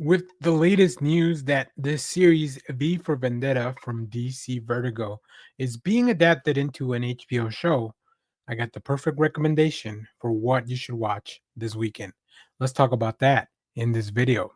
With the latest news that this series V for Vendetta from DC Vertigo is being adapted into an HBO show, I got the perfect recommendation for what you should watch this weekend. Let's talk about that in this video.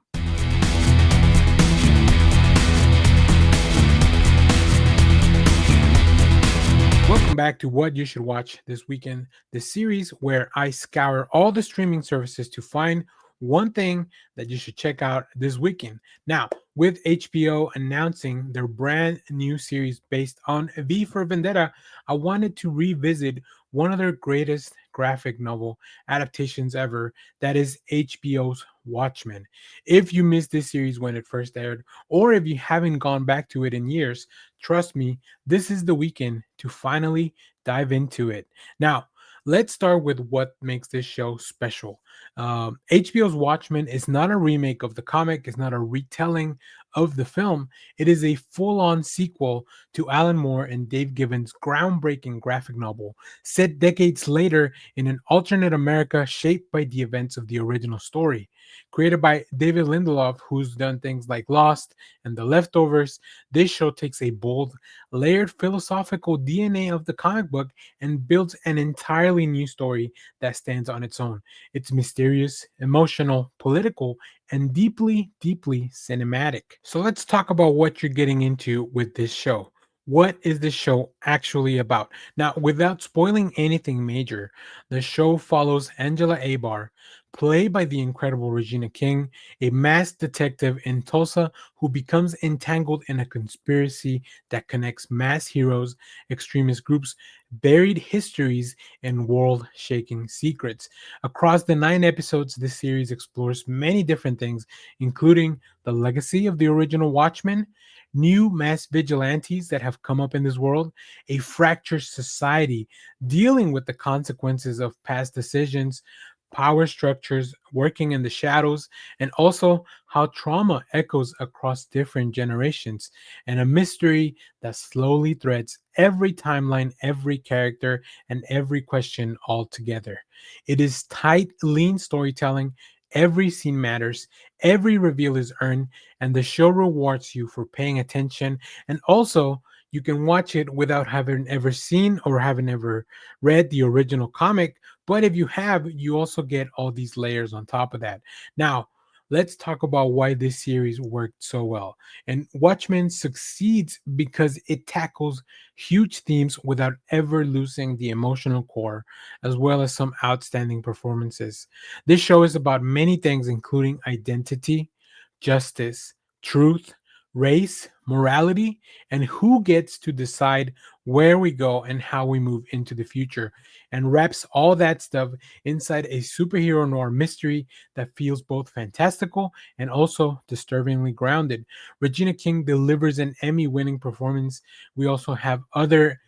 Welcome back to What You Should Watch This Weekend, the series where I scour all the streaming services to find one thing that you should check out this weekend. Now, with HBO announcing their brand new series based on V for Vendetta, I wanted to revisit one of their greatest graphic novel adaptations ever, that is HBO's Watchmen. If you missed this series when it first aired, or if you haven't gone back to it in years, trust me, this is the weekend to finally dive into it. Now, let's start with what makes this show special. HBO's Watchmen is not a remake of the comic, it's not a retelling of the film. It is a full on sequel to Alan Moore and Dave Gibbons' groundbreaking graphic novel, set decades later in an alternate America shaped by the events of the original story. Created by David Lindelof, who's done things like Lost and The Leftovers, this show takes a bold, layered philosophical DNA of the comic book and builds an entirely new story that stands on its own. It's mysterious, emotional, political, and deeply, deeply cinematic. So let's talk about what you're getting into with this show. What is the show actually about? Now, without spoiling anything major, the show follows Angela Abar, played by the incredible Regina King, a masked detective in Tulsa who becomes entangled in a conspiracy that connects mass heroes, extremist groups, buried histories, and world shaking secrets. Across the 9 episodes, this series explores many different things, including the legacy of the original Watchmen, new mass vigilantes that have come up in this world, a fractured society dealing with the consequences of past decisions, power structures working in the shadows, and also how trauma echoes across different generations, and a mystery that slowly threads every timeline, every character, and every question all together. It is tight, lean storytelling. Every scene matters, every reveal is earned, and the show rewards you for paying attention. And also, you can watch it without having ever seen or having ever read the original comic, but if you have, you also get all these layers on top of that. Now, let's talk about why this series worked so well. And Watchmen succeeds because it tackles huge themes without ever losing the emotional core, as well as some outstanding performances. This show is about many things, including identity, justice, truth, race, morality, and who gets to decide where we go and how we move into the future, and wraps all that stuff inside a superhero noir mystery that feels both fantastical and also disturbingly grounded. Regina King delivers an Emmy winning performance. We also have other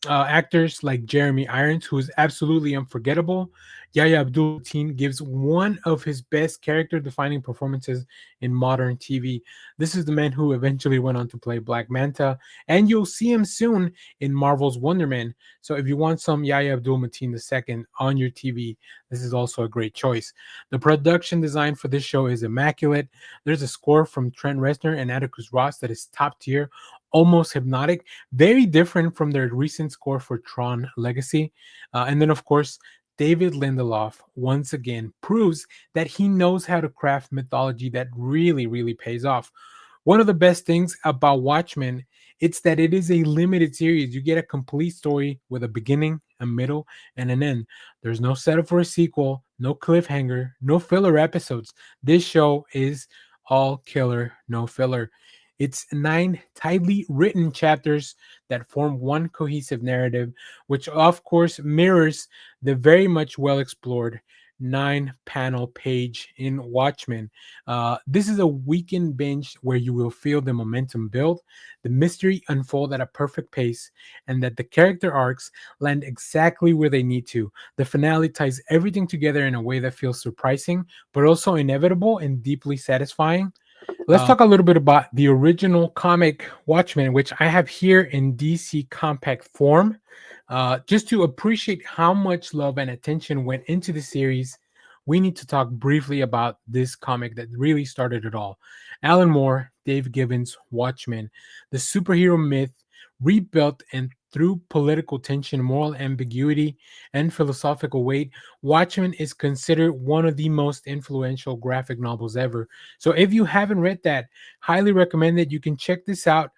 actors like Jeremy Irons, who is absolutely unforgettable. Yahya Abdul Mateen gives one of his best character defining performances in modern TV. This is the man who eventually went on to play Black Manta, and you'll see him soon in Marvel's Wonder Man. So if you want some Yahya Abdul Mateen II on your TV, this is also a great choice. The production design for this show is immaculate. There's a score from Trent Reznor and Atticus Ross that is top tier, almost hypnotic, very different from their recent score for Tron Legacy. And then, of course, David Lindelof once again proves that he knows how to craft mythology that really, really pays off. One of the best things about Watchmen, it's that it is a limited series. You get a complete story with a beginning, a middle, and an end. There's no setup for a sequel, no cliffhanger, no filler episodes. This show is all killer, no filler. It's 9 tightly written chapters that form one cohesive narrative, which of course mirrors the very much well explored 9 panel page in Watchmen. This is a weekend binge where you will feel the momentum build, the mystery unfold at a perfect pace, and that the character arcs land exactly where they need to. The finale ties everything together in a way that feels surprising, but also inevitable and deeply satisfying. Let's talk a little bit about the original comic Watchmen, which I have here in DC compact form. Just to appreciate how much love and attention went into the series, we need to talk briefly about this comic that really started it all. Alan Moore, Dave Gibbons, Watchmen, the superhero myth rebuilt, and through political tension, moral ambiguity, and philosophical weight, Watchmen is considered one of the most influential graphic novels ever. So if you haven't read that, highly recommend it. You can check this out.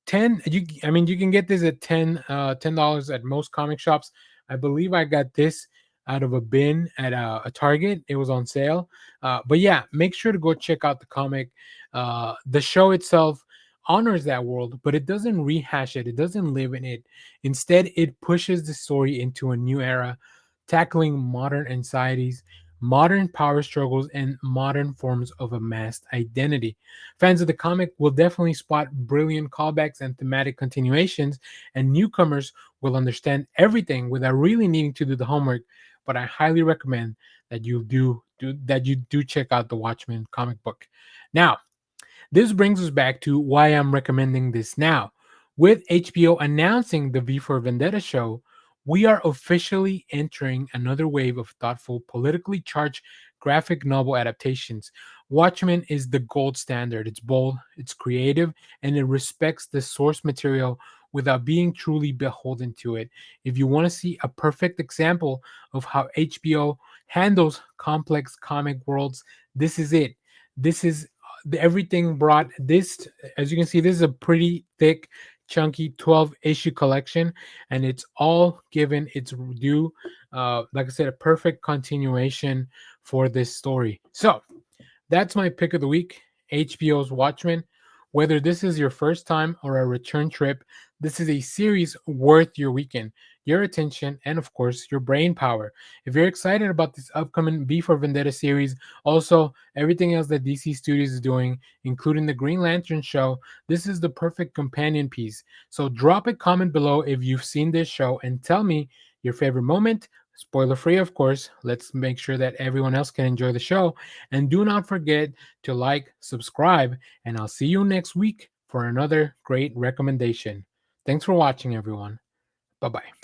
10 you I mean you can get this at $10 at most comic shops. I believe I got this out of a bin at a Target. It was on sale. But yeah, make sure to go check out the comic. The show itself honors that world, but it doesn't rehash it. It doesn't live in it. Instead, it pushes the story into a new era, tackling modern anxieties, modern power struggles, and modern forms of a masked identity. Fans of the comic will definitely spot brilliant callbacks and thematic continuations, and newcomers will understand everything without really needing to do the homework. But I highly recommend that you do check out the Watchmen comic book. Now, this brings us back to why I'm recommending this now. With HBO announcing the V for Vendetta show, we are officially entering another wave of thoughtful, politically charged graphic novel adaptations. Watchmen is the gold standard. It's bold, it's creative, and it respects the source material without being truly beholden to it. If you want to see a perfect example of how HBO handles complex comic worlds, this is it. This is everything brought this. As you can see, this is a pretty thick, chunky 12 issue collection, and it's all given its due. Like I said, a perfect continuation for this story. So that's my pick of the week, HBO's Watchmen. Whether this is your first time or a return trip, this is a series worth your weekend, your attention, and of course, your brain power. If you're excited about this upcoming B for Vendetta series, also everything else that DC Studios is doing, including the Green Lantern show, this is the perfect companion piece. So drop a comment below if you've seen this show and tell me your favorite moment. Spoiler free, of course. Let's make sure that everyone else can enjoy the show. And do not forget to like, subscribe, and I'll see you next week for another great recommendation. Thanks for watching, everyone. Bye bye.